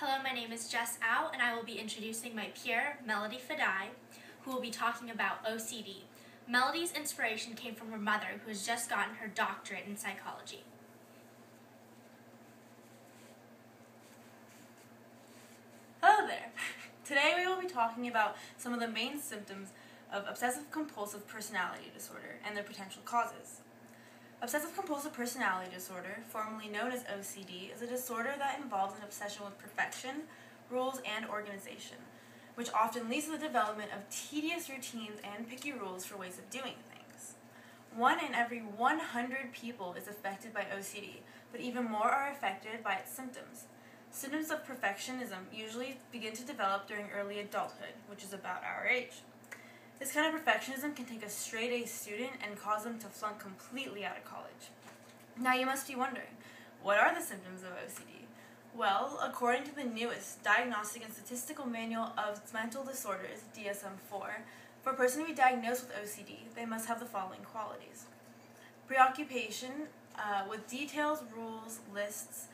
Hello, my name is Jess Au, and I will be introducing my peer, Melody Fadaee, who will be talking about OCD. Melody's inspiration came from her mother, who has just gotten her doctorate in psychology. Hello there! Today we will be talking about some of the main symptoms of obsessive-compulsive personality disorder and their potential causes. Obsessive-compulsive personality disorder, formerly known as OCD, is a disorder that involves an obsession with perfection, rules, and organization, which often leads to the development of tedious routines and picky rules for ways of doing things. 1 in every 100 people is affected by OCD, but even more are affected by its symptoms. Symptoms of perfectionism usually begin to develop during early adulthood, which is about our age. This kind of perfectionism can take a straight-A student and cause them to flunk completely out of college. Now you must be wondering, what are the symptoms of OCD? Well, according to the newest Diagnostic and Statistical Manual of Mental Disorders, DSM-4, for a person to be diagnosed with OCD, they must have the following qualities. Preoccupation with details, rules, lists,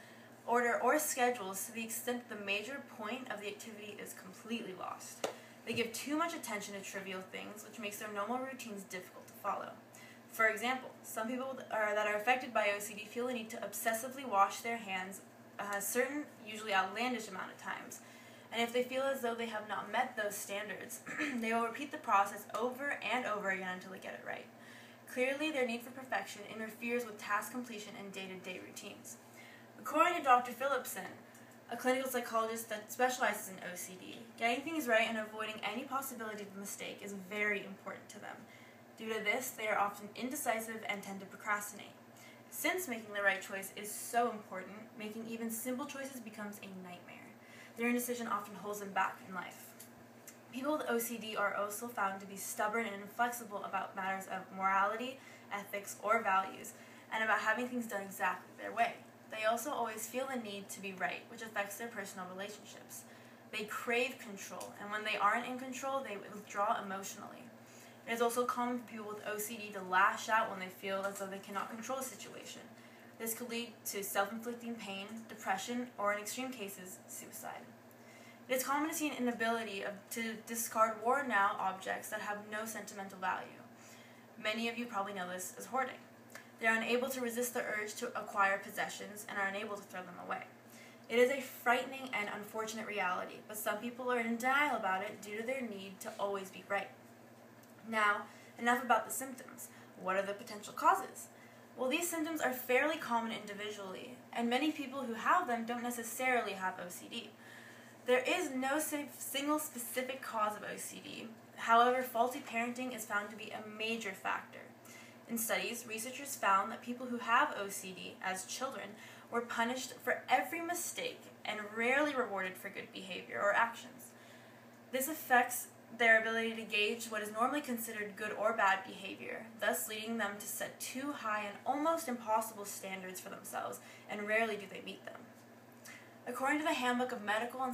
order, or schedules to the extent the major point of the activity is completely lost. They give too much attention to trivial things, which makes their normal routines difficult to follow. For example, some people that are affected by OCD feel the need to obsessively wash their hands a certain, usually outlandish amount of times. And if they feel as though they have not met those standards, they will repeat the process over and over again until they get it right. Clearly, their need for perfection interferes with task completion and day-to-day routines. According to Dr. Phillipson, a clinical psychologist that specializes in OCD, getting things right and avoiding any possibility of a mistake is very important to them. Due to this, they are often indecisive and tend to procrastinate. Since making the right choice is so important, making even simple choices becomes a nightmare. Their indecision often holds them back in life. People with OCD are also found to be stubborn and inflexible about matters of morality, ethics, or values, and about having things done exactly their way. They also always feel the need to be right, which affects their personal relationships. They crave control, and when they aren't in control, they withdraw emotionally. It is also common for people with OCD to lash out when they feel as though they cannot control a situation. This could lead to self-inflicting pain, depression, or in extreme cases, suicide. It is common to see an inability to discard worn-out objects that have no sentimental value. Many of you probably know this as hoarding. They are unable to resist the urge to acquire possessions and are unable to throw them away. It is a frightening and unfortunate reality, but some people are in denial about it due to their need to always be right. Now, enough about the symptoms. What are the potential causes? Well, these symptoms are fairly common individually, and many people who have them don't necessarily have OCD. There is no single specific cause of OCD. However, faulty parenting is found to be a major factor. In studies, researchers found that people who have OCD as children were punished for every mistake and rarely rewarded for good behavior or actions. This affects their ability to gauge what is normally considered good or bad behavior, thus leading them to set too high and almost impossible standards for themselves, and rarely do they meet them. According to the Handbook of Medical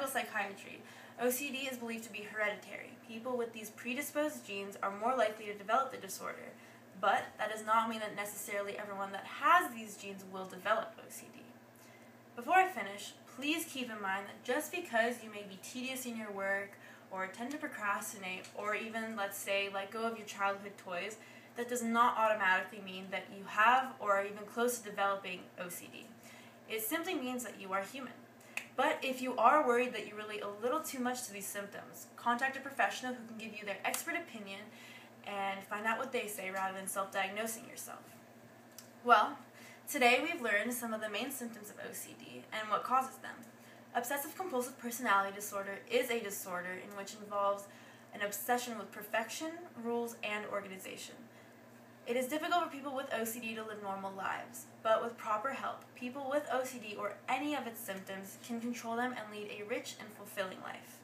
Psychiatry, OCD is believed to be hereditary. People with these predisposed genes are more likely to develop the disorder, but that does not mean that necessarily everyone that has these genes will develop OCD. Before I finish, please keep in mind that just because you may be tedious in your work, or tend to procrastinate, or even, let's say, let go of your childhood toys, that does not automatically mean that you have or are even close to developing OCD. It simply means that you are human. But if you are worried that you relate a little too much to these symptoms, contact a professional who can give you their expert opinion and find out what they say rather than self-diagnosing yourself. Well, today we've learned some of the main symptoms of OCD and what causes them. Obsessive-compulsive personality disorder is a disorder in which involves an obsession with perfection, rules, and organization. It is difficult for people with OCD to live normal lives, but with proper help, people with OCD or any of its symptoms can control them and lead a rich and fulfilling life.